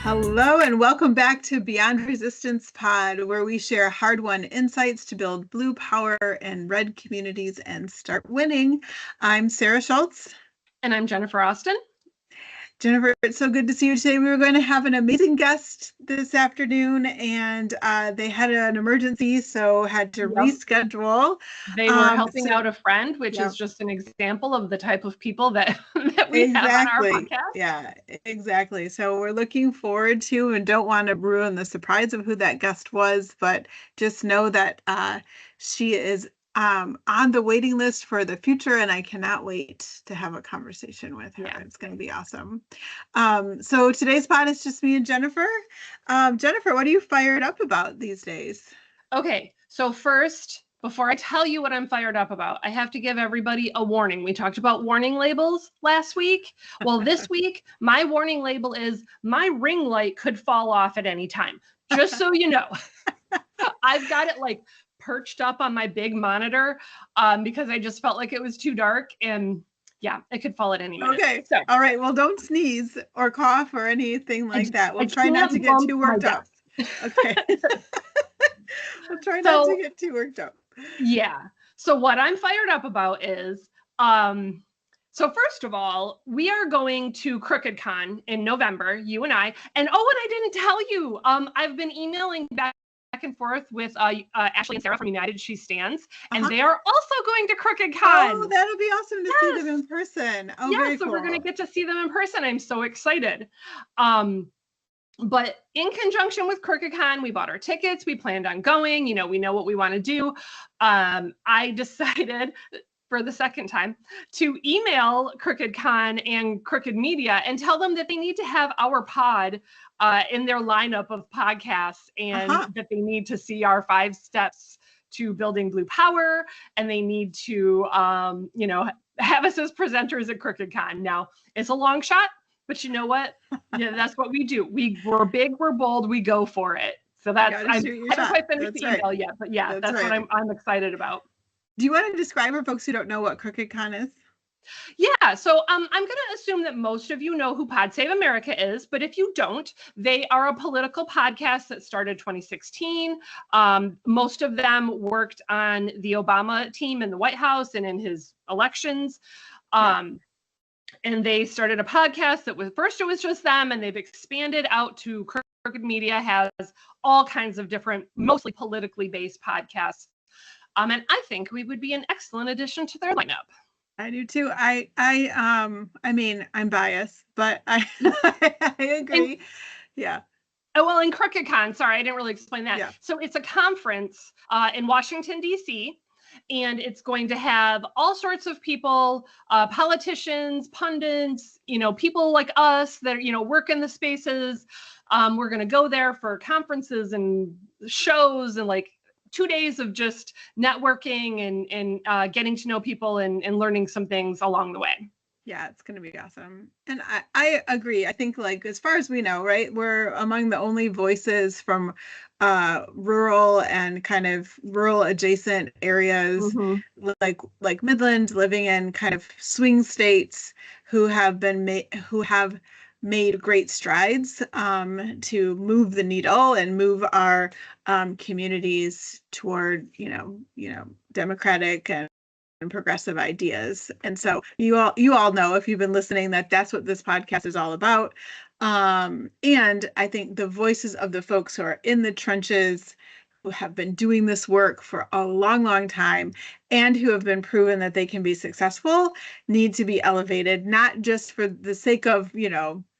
Hello and welcome back to Beyond Resistance Pod, where we share hard-won insights to build blue power in red communities and start winning. I'm Sarah Schultz. And I'm Jennifer Austin. Jennifer, it's so good to see you today. We were going to have an amazing guest this afternoon, and they had an emergency, so had to reschedule. They were helping out a friend, which is just an example of the type of people that we have on our podcast. Yeah, exactly. So we're looking forward to, and don't want to ruin the surprise of who that guest was, but just know that she is on the waiting list for the future, and I cannot wait to have a conversation with her. Yeah. It's going to be awesome. So today's pod is just me and Jennifer. Jennifer, what are you fired up about these days? Okay, so first, before I tell you what I'm fired up about, I have to give everybody a warning. We talked about warning labels last week. Well, this week, my warning label is my ring light could fall off at any time, just so you know. I've got it like perched up on my big monitor because I just felt like it was too dark, and yeah, it could fall at any minute. Okay, so all right, well, don't sneeze or cough or anything like that. We'll try not to get too worked up. Okay. We'll try not to get too worked up. Yeah. So what I'm fired up about is, so first of all, we are going to Crooked Con in November, you and I. And I didn't tell you, I've been emailing back and forth with Ashley and Sarah from United She Stands, and they are also going to Crooked Con. Oh, that'll be awesome to see them in person. Oh, yeah, very so cool. We're going to get to see them in person. I'm so excited. But in conjunction with Crooked Con, we bought our tickets. We planned on going. You know, we know what we want to do. I decided for the second time to email Crooked Con and Crooked Media and tell them that they need to have our pod in their lineup of podcasts, and that they need to see our 5 steps to building blue power, and they need to, have us as presenters at Crooked Con. Now, it's a long shot, but you know what? Yeah, that's what we do. We're big, we're bold, we go for it. So that's, I haven't quite finished the email yet, but yeah, that's what I'm excited about. Do you want to describe for folks who don't know what Crooked Con is? Yeah, so I'm going to assume that most of you know who Pod Save America is, but if you don't, they are a political podcast that started 2016. Most of them worked on the Obama team in the White House and in his elections. And they started a podcast that was, first it was just them, and they've expanded out to Crooked Media, has all kinds of different, mostly politically based podcasts. And I think we would be an excellent addition to their lineup. I do too. I mean, I'm biased, but I agree. Yeah. Oh, well, in Crooked Con, sorry, I didn't really explain that. Yeah. So it's a conference in Washington, D.C., and it's going to have all sorts of people, politicians, pundits, people like us that, work in the spaces. We're going to go there for conferences and shows and 2 days of just networking and getting to know people and learning some things along the way. Yeah, it's going to be awesome. And I agree. I think as far as we know, right, we're among the only voices from rural and kind of rural adjacent areas, like Midland, living in kind of swing states who have made great strides to move the needle and move our communities toward, democratic and progressive ideas. And so you all know, if you've been listening, that's what this podcast is all about. And I think the voices of the folks who are in the trenches, who have been doing this work for a long, long time, and who have been proven that they can be successful, need to be elevated, not just for the sake of,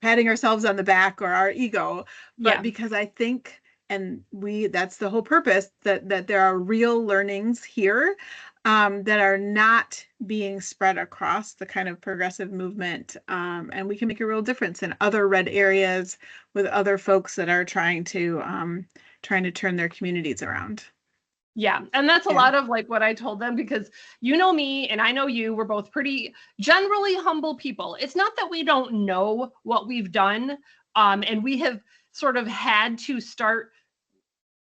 patting ourselves on the back or our ego, but because I think, and that's the whole purpose, that there are real learnings here that are not being spread across the kind of progressive movement. And we can make a real difference in other red areas with other folks that are trying to turn their communities around. Yeah. And that's a lot of what I told them, because you know me and I know you, we're both pretty generally humble people. It's not that we don't know what we've done. And we have sort of had to start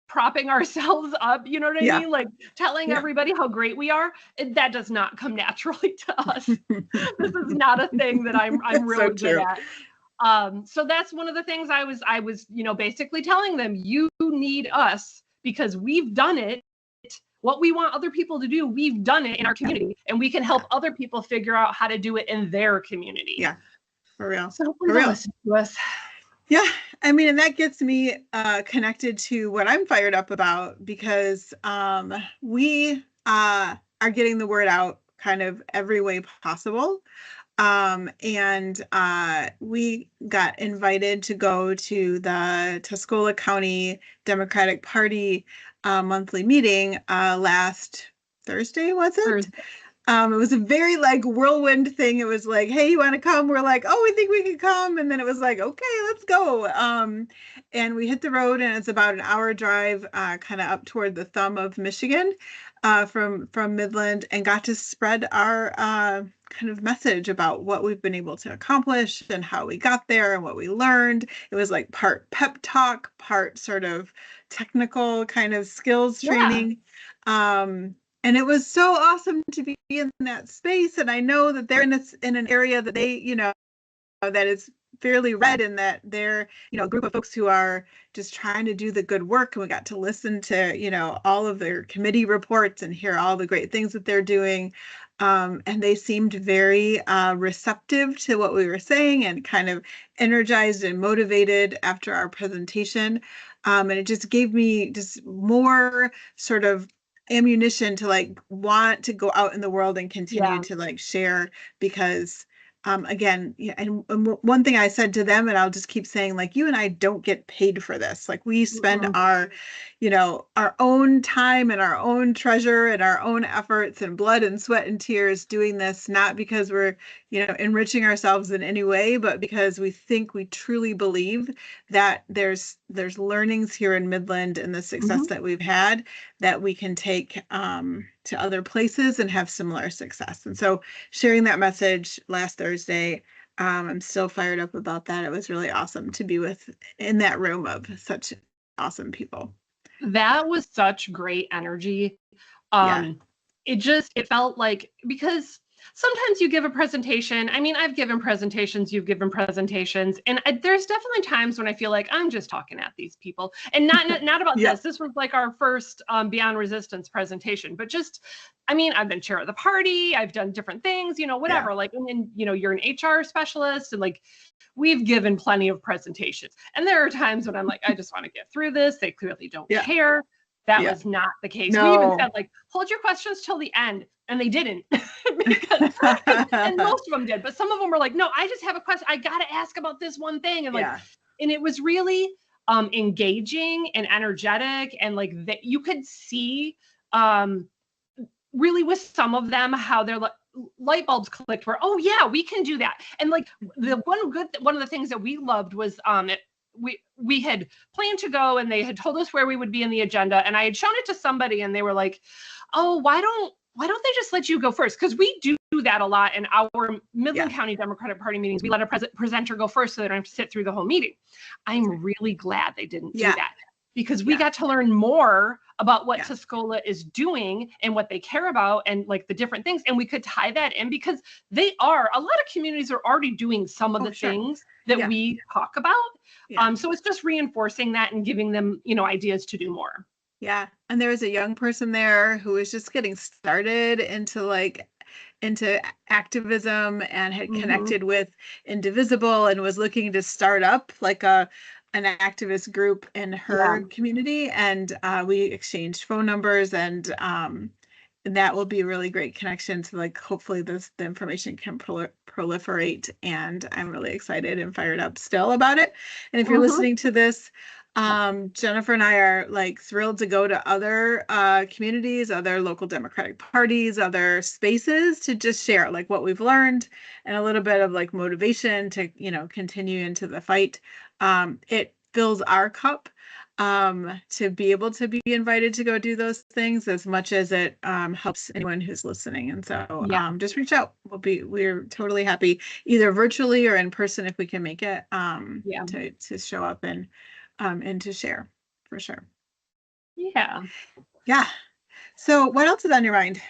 propping ourselves up, you know what I mean? Telling everybody how great we are. That does not come naturally to us. This is not a thing that I'm really good at. So that's one of the things I was, basically telling them, you need us because we've done it. What we want other people to do, we've done it in our community, and we can help other people figure out how to do it in their community. Yeah, for real. So hopefully For they'll real. listen to us. Yeah, I mean, and that gets me connected to what I'm fired up about because we are getting the word out kind of every way possible. And we got invited to go to the Tuscola County Democratic Party monthly meeting last Thursday, was it? It was a very like whirlwind thing. It was like, hey, you want to come? We're like, oh, we think we can come. And then it was like, okay, let's go. And we hit the road, and it's about an hour drive, kind of up toward the thumb of Michigan, from Midland, and got to spread our kind of message about what we've been able to accomplish and how we got there and what we learned. It was like part pep talk, part sort of technical kind of skills training. And it was so awesome to be in that space. And I know that they're in an area that they, that is fairly red, and that they're, a group of folks who are just trying to do the good work. And we got to listen to, all of their committee reports and hear all the great things that they're doing. And they seemed very receptive to what we were saying and kind of energized and motivated after our presentation. And it just gave me just more sort of ammunition to like want to go out in the world and continue to like share, because again, and one thing I said to them, and I'll just keep saying, like, you and I don't get paid for this. Like, we spend our own time and our own treasure and our own efforts and blood and sweat and tears doing this, not because we're, enriching ourselves in any way, but because we truly believe that there's learnings here in Midland and the success that we've had that we can take to other places and have similar success. And so sharing that message last Thursday, I'm still fired up about that. It was really awesome to be in that room of such awesome people. That was such great energy. It felt like, because sometimes you give a presentation. I mean, I've given presentations, you've given presentations, and there's definitely times when I feel like I'm just talking at these people, and not about this. This was like our first Beyond Resistance presentation, but just, I mean, I've been chair of the party, I've done different things, whatever. Like, and you're an HR specialist, and like, we've given plenty of presentations, and there are times when I'm like, I just want to get through this. They clearly don't care. That was not the case. No. We even said, like, hold your questions till the end, and they didn't. And most of them did, but some of them were like, no, I just have a question. I got to ask about this one thing. And like, and it was really engaging and energetic, and like that you could see really with some of them how their light bulbs clicked, where, oh yeah, we can do that. And like one of the things that we loved was we had planned to go, and they had told us where we would be in the agenda, and I had shown it to somebody, and they were like, oh, why don't they just let you go first? Because we do that a lot in our Midland County Democratic Party meetings. We let a presenter go first so they don't have to sit through the whole meeting. I'm really glad they didn't do that, because we got to learn more about what Tuscola is doing and what they care about, and like the different things. And we could tie that in, because a lot of communities are already doing some of the things that we talk about. So it's just reinforcing that and giving them, ideas to do more. Yeah. And there was a young person there who was just getting started into activism, and had connected with Indivisible, and was looking to start up like an activist group in her community. And we exchanged phone numbers, and that will be a really great connection to, like, hopefully the information can proliferate. And I'm really excited and fired up still about it. And if you're listening to this, Jennifer and I are like thrilled to go to other communities, other local Democratic parties, other spaces, to just share like what we've learned and a little bit of like motivation to, continue into the fight. It fills our cup to be able to be invited to go do those things, as much as it helps anyone who's listening. And so just reach out. We're totally happy, either virtually or in person, if we can make it, to show up and to share, for sure. Yeah. So what else is on your mind?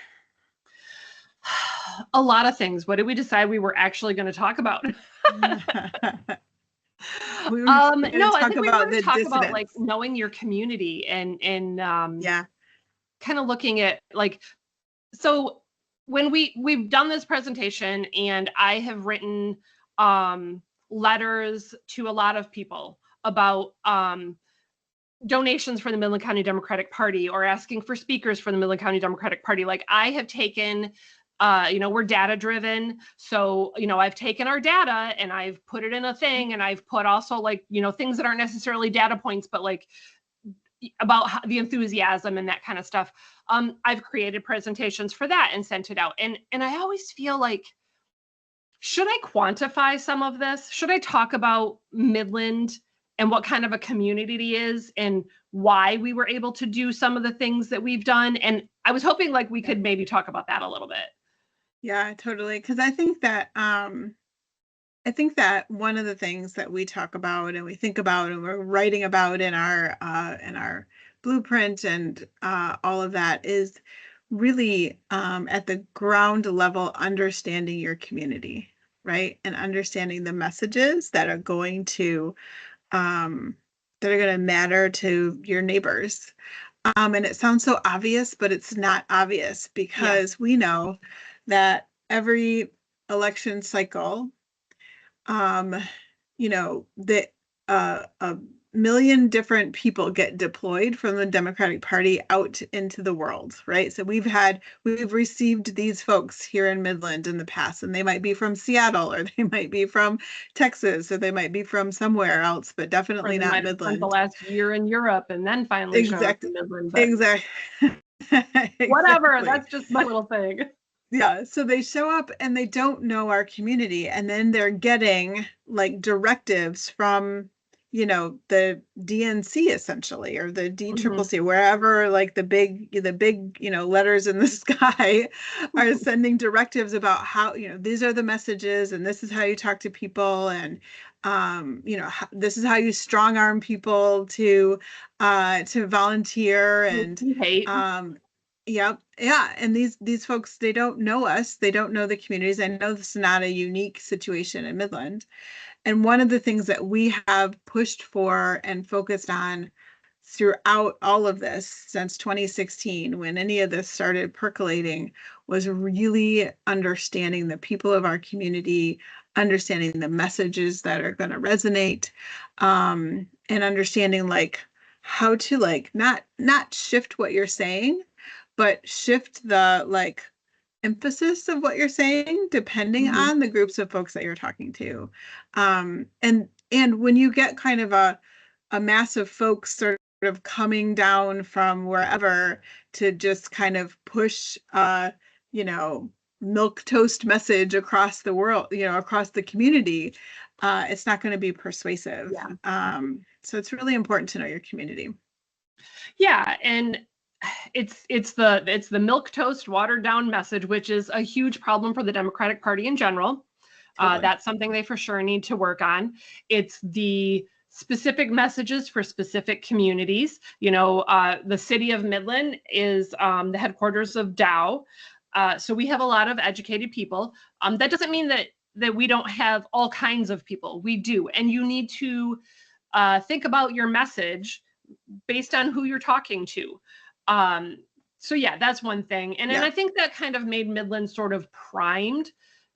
A lot of things. What did we decide we were actually going to talk about? We're going No, to I talk think we about want to the talk about like dissidents. knowing your community and Yeah. kind of looking at like, so when we've done this presentation and I have written letters to a lot of people about donations for the Midland County Democratic Party or asking for speakers for the Midland County Democratic Party. Like I have taken, we're data driven. So, I've taken our data and I've put it in a thing, and I've put also like, things that aren't necessarily data points, but like about the enthusiasm and that kind of stuff. I've created presentations for that and sent it out. And I always feel like, should I quantify some of this? Should I talk about Midland and what kind of a community it is and why we were able to do some of the things that we've done? And I was hoping like we Yeah. could maybe talk about that a little bit. Yeah, totally. Because I think that one of the things that we talk about and we think about and we're writing about in our blueprint and all of that is really at the ground level understanding your community, right? And understanding the messages that are going to matter to your neighbors. And it sounds so obvious, but it's not obvious Yeah. because we know that every election cycle, um, that a million different people get deployed from the Democratic Party out into the world, right? So we've received these folks here in Midland in the past, and they might be from Seattle, or they might be from Texas, or they might be from somewhere else, but Or definitely they not might have spent the Midland. last year in Europe and then finally showed up Exactly. in Midland, but Exactly. whatever, Exactly. that's just my little thing. Yeah, so they show up and they don't know our community, and then they're getting like directives from, the DNC essentially, or the Mm-hmm. DCCC, wherever like the big, letters in the sky are sending directives about how, these are the messages and this is how you talk to people, and this is how you strong arm people to volunteer, and Hate. um yep. Yeah. And these folks, they don't know us. They don't know the communities. I know this is not a unique situation in Midland. And one of the things that we have pushed for and focused on throughout all of this since 2016, when any of this started percolating, was really understanding the people of our community, understanding the messages that are going to resonate, and understanding like how to like not shift what you're saying, but shift the like emphasis of what you're saying depending Mm-hmm. on the groups of folks that you're talking to. And when you get kind of a mass of folks sort of coming down from wherever to just kind of push you know, milk toast message across the world, across the community, it's not going to be persuasive. Yeah. So it's really important to know your community. Yeah, and it's the milk toast watered down message, which is a huge problem for the Democratic Party in general. Totally. That's something they for sure need to work on. It's the specific messages for specific communities. The city of Midland is the headquarters of Dow. So we have a lot of educated people. That doesn't mean that we don't have all kinds of people. We do. And you need to think about your message based on who you're talking to. Um, so yeah, that's one thing. And then Yeah. I think that kind of made Midland sort of primed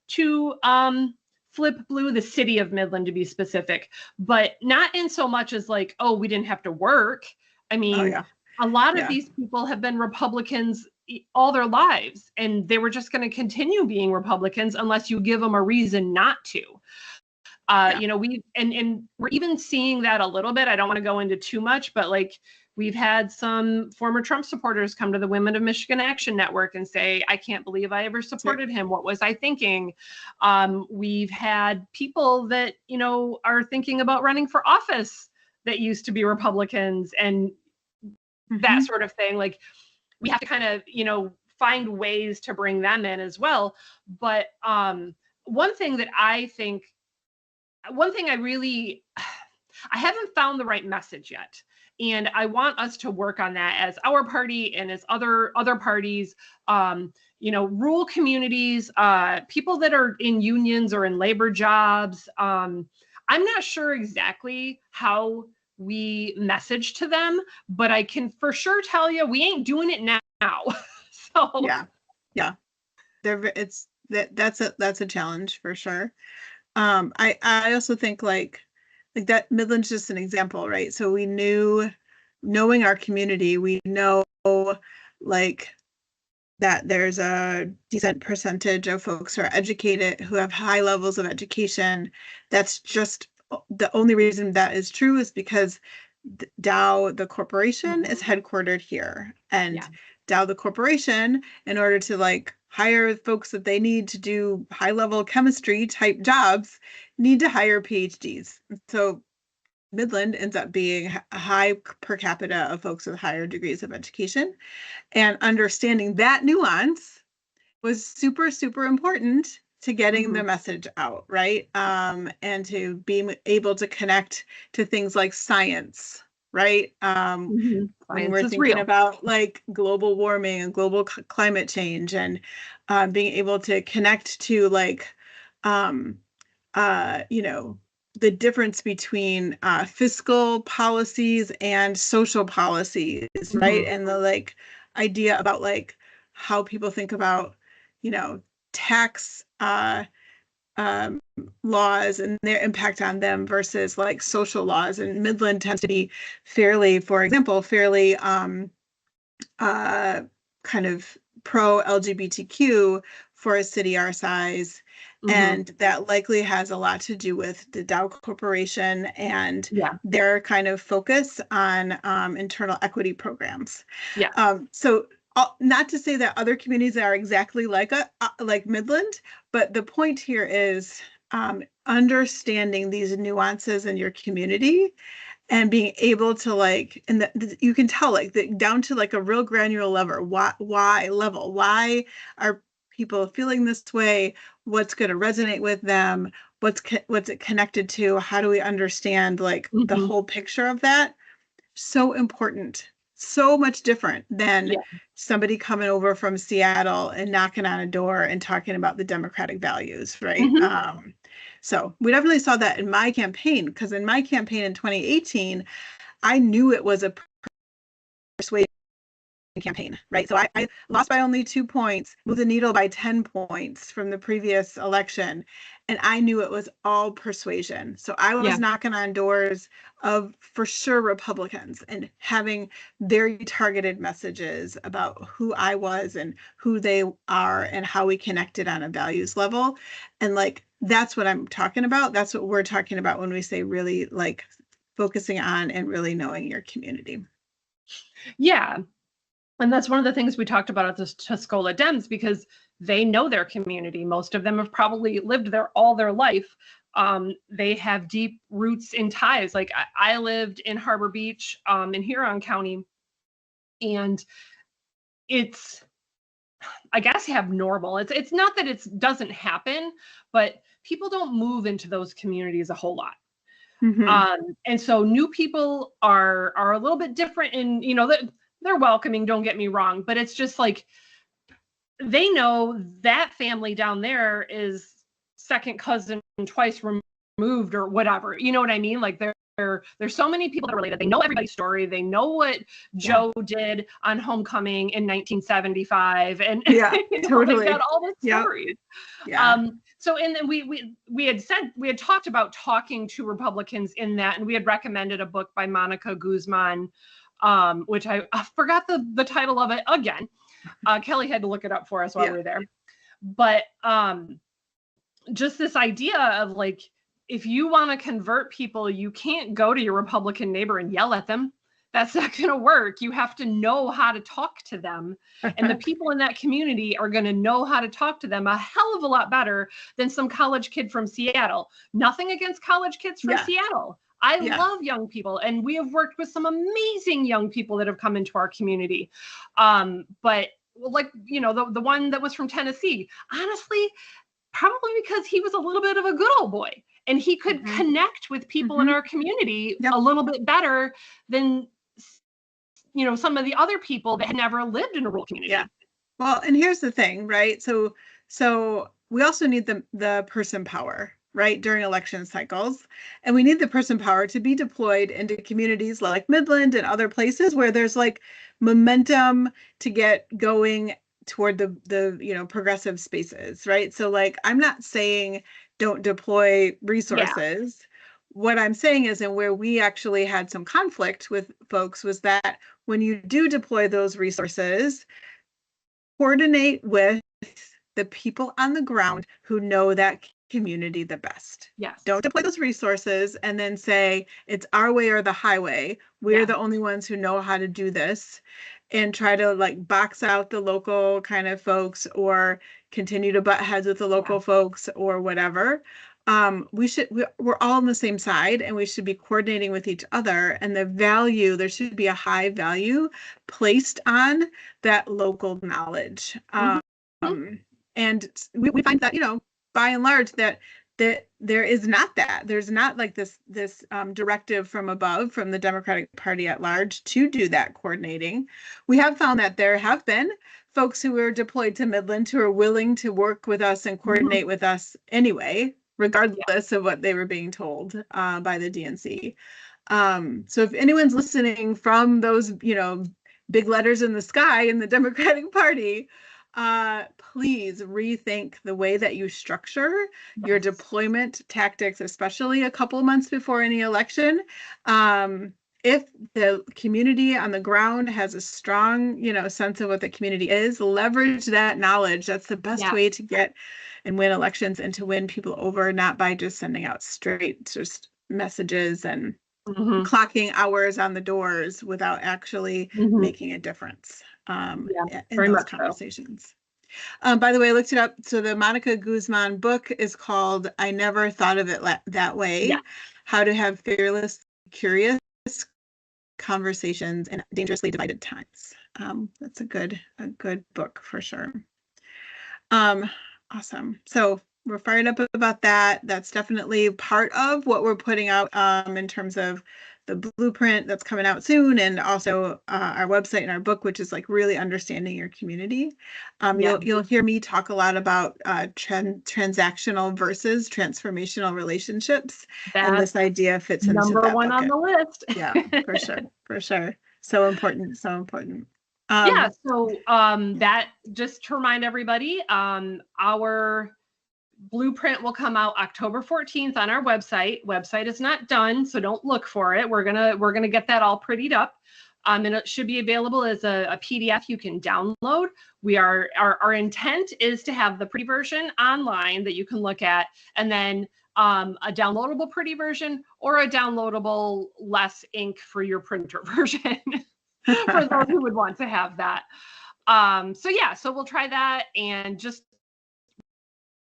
to flip blue, the city of Midland to be specific, but not in so much as like, oh, we didn't have to work. I Oh mean, yeah. a lot of Yeah. these people have been Republicans all their lives, and they were just going to continue being Republicans unless you give them a reason not to. Yeah. We we're even seeing that a little bit. I don't want to go into too much, but like we've had some former Trump supporters come to the Women of Michigan Action Network and say, I can't believe I ever Sure. supported him. What was I thinking? We've had people that, are thinking about running for office that used to be Republicans and that Hmm. sort of thing. Like we have to kind of, find ways to bring them in as well. But one thing that I think one thing I haven't found the right message yet. And I want us to work on that as our party and as other parties, rural communities, people that are in unions or in labor jobs. I'm not sure exactly how we message to them, but I can for sure tell you we ain't doing it now. So Yeah. Yeah. That's a challenge for sure. I also think like that Midland's just an example, right? So knowing our community, we know like that there's a decent percentage of folks who are educated, who have high levels of education. That's just the only reason that is true is because Dow, the corporation, is headquartered here. And yeah. Dow, the corporation, in order to like hire folks that they need to do high level chemistry type jobs, need to hire PhDs. So Midland ends up being a high per capita of folks with higher degrees of education. And understanding that nuance was super, super important to getting Mm-hmm. the message out, right? And to being able to connect to things like science, right? Mm-hmm. When Science we're is thinking real. about like global warming and global climate change, and being able to connect to like, um, you know, the difference between fiscal policies and social policies, right? Mm-hmm. And the like idea about like how people think about, you know, tax um, laws and their impact on them versus like social laws. And Midland tends to be fairly, for example, fairly uh, kind of pro LGBTQ for a city our size. Mm-hmm. And that likely has a lot to do with the Dow Corporation and Yeah. their kind of focus on internal equity programs. Yeah. So not to say that other communities are exactly like Midland, but the point here is understanding these nuances in your community and being able to like, and you can tell like down to like a real granular level. Why are people feeling this way? What's going to resonate with them? What's it connected to? How do we understand like the Mm-hmm. whole picture of that? So important, so much different than Yeah. somebody coming over from Seattle and knocking on a door and talking about the democratic values, right? Mm-hmm. So we definitely saw that in my campaign, because in my campaign in 2018, I knew it was a persuasion campaign, right? So I lost by only 2 points, moved the needle by 10 points from the previous election. And I knew it was all persuasion. So I was Yeah. knocking on doors of, for sure, Republicans and having very targeted messages about who I was and who they are and how we connected on a values level. And like, that's what I'm talking about. That's what we're talking about when we say really like focusing on and really knowing your community. Yeah. And that's one of the things we talked about at the Tuscola Dems because they know their community. Most of them have probably lived there all their life. They have deep roots and ties. Like I lived in Harbor Beach in Huron County, and it's I guess abnormal. It's not that it doesn't happen, but people don't move into those communities a whole lot. Mm-hmm. And so new people are a little bit different in, they're welcoming, don't get me wrong, but it's just like they know that family down there is second cousin twice removed or whatever. You know what I mean? Like there's so many people that are related. They know everybody's story. They know what Yeah. Joe did on homecoming in 1975, and Yeah, they've got totally. all the Yep. stories. Yeah. So and then we had talked about talking to Republicans in that, and we had recommended a book by Monica Guzman, which I forgot the title of it again. Kelly had to look it up for us while we Yeah. were there. But just this idea of like, if you want to convert people, you can't go to your Republican neighbor and yell at them. That's not going to work. You have to know how to talk to them. And the people in that community are going to know how to talk to them a hell of a lot better than some college kid from Seattle. Nothing against college kids from Yeah. Seattle. I Yeah. love young people, and we have worked with some amazing young people that have come into our community. But like, the one that was from Tennessee, honestly, probably because he was a little bit of a good old boy and he could Mm-hmm. connect with people in Mm-hmm. our community Yep. a little bit better than some of the other people that had never lived in a rural Yeah. community. Well, and here's the thing, right? So we also need the person power, right, during election cycles. And we need the person power to be deployed into communities like Midland and other places where there's like momentum to get going toward the progressive spaces, right? So like I'm not saying don't deploy Yeah. resources. What I'm saying is, and where we actually had some conflict with folks was that when you do deploy those resources, coordinate with the people on the ground who know that community the best. Yes. Don't deploy those resources and then say it's our way or the highway. We're the only ones who know how to do this, and try to like box out the local kind of folks or continue to butt heads with the local folks or whatever. We're all on the same side, and we should be coordinating with each other, and there should be a high value placed on that local knowledge. And we find that, by and large, that there is not that. There's not like this directive from above, from the Democratic Party at large, to do that coordinating. We have found that there have been folks who were deployed to Midland who are willing to work with us and coordinate with us anyway, regardless of what they were being told by the DNC. So if anyone's listening from those, big letters in the sky in the Democratic Party, please rethink the way that you structure your deployment tactics, especially a couple months before any election. If the community on the ground has a strong, sense of what the community is, leverage that knowledge. That's the best way to get and win elections, and to win people over, not by just sending out straight just messages and clocking hours on the doors without actually making a difference in those conversations. By the way, I looked it up. So the Monica Guzman book is called I Never Thought of It That Way, How to Have Fearless, Curious Conversations in Dangerously Divided Times. That's a good book for sure. Awesome. So we're fired up about that. That's definitely part of what we're putting out in terms of the blueprint that's coming out soon, and also our website and our book, which is like really understanding your community. You'll hear me talk a lot about transactional versus transformational relationships, and this idea fits into number that one bucket. On the list. Yeah, for sure. So important. So that, just to remind everybody, our blueprint will come out October 14th on our website. Website is not done, so don't look for it. We're gonna get that all prettied up. And it should be available as a PDF you can download. Our intent is to have the pretty version online that you can look at, and then a downloadable pretty version, or a downloadable less ink for your printer version for those who would want to have that. So we'll try that, and just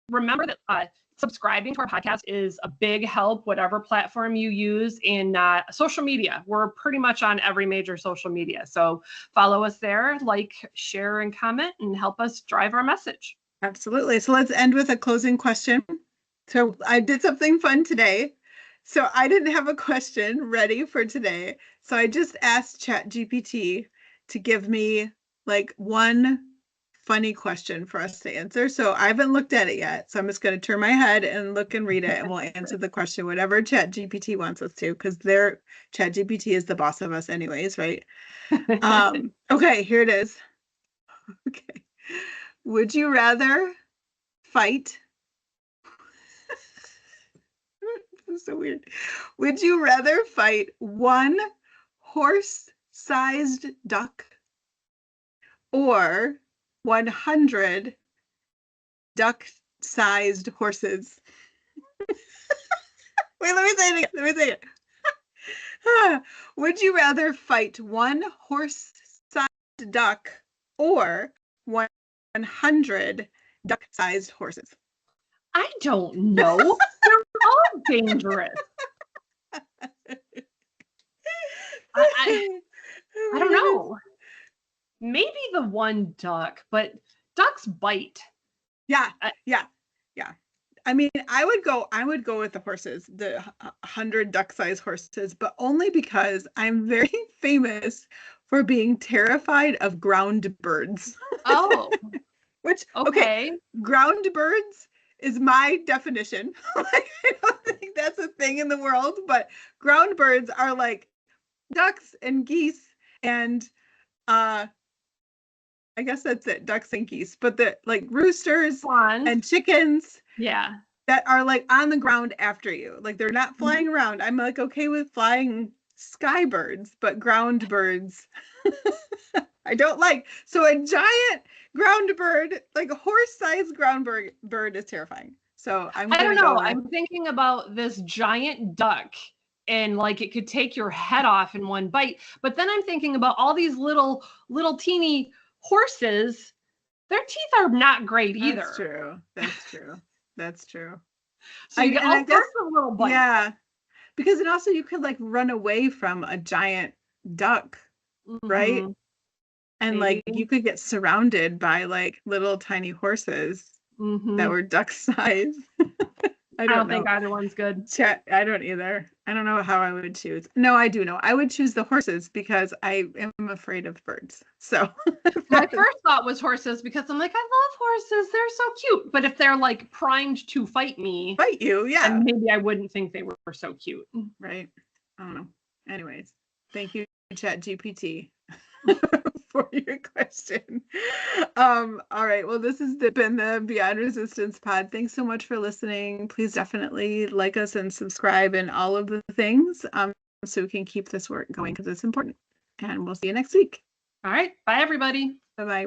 remember that subscribing to our podcast is a big help, whatever platform you use in social media. We're pretty much on every major social media. So follow us there, like, share, and comment, and help us drive our message. Absolutely. So let's end with a closing question. So I did something fun today. So I didn't have a question ready for today. So I just asked ChatGPT to give me like one funny question for us to answer. So I haven't looked at it yet. So I'm just going to turn my head and look and read it, and we'll answer the question, whatever ChatGPT wants us to, because ChatGPT is the boss of us anyways, right? Okay, here it is. Okay. Would you rather fight? This is so weird. Would you rather fight one horse-sized duck or 100 duck-sized horses? Wait, let me say it again. Would you rather fight one horse-sized duck or 100 duck-sized horses? I don't know. They're all dangerous. I don't know. Maybe the one duck, but ducks bite. Yeah. I mean, I would go with the horses, the 100 duck-sized horses, but only because I'm very famous for being terrified of ground birds. Oh, Which, okay. Ground birds is my definition. Like, I don't think that's a thing in the world, but ground birds are like ducks and geese and I guess that's it, ducks and geese, but the like roosters Swans. and chickens Yeah. that are like on the ground after you. Like they're not flying around. I'm like okay with flying sky birds, but ground birds I don't like. So a giant ground bird, like a horse-sized ground bird is terrifying. So I'm I gonna don't know. go with I'm thinking about this giant duck and like it could take your head off in one bite. But then I'm thinking about all these little teeny horses. Their teeth are not great either. That's true. That's true. That's true. So you get all sorts of little bites. Yeah. Because it also you could like run away from a giant duck, right? And like you could get surrounded by like little tiny horses that were duck size. I don't think either one's good. I don't either. I don't know how I would choose. No, I do know. I would choose the horses because I am afraid of birds. So my first thought was horses because I'm like, I love horses. They're so cute. But if they're like primed to fight you, yeah. And maybe I wouldn't think they were so cute. Right. I don't know. Anyways, thank you, ChatGPT. For your question. All right. Well, this has been the Beyond Resistance Pod. Thanks so much for listening. Please definitely like us and subscribe and all of the things so we can keep this work going because it's important. And we'll see you next week. All right. Bye, everybody. Bye-bye.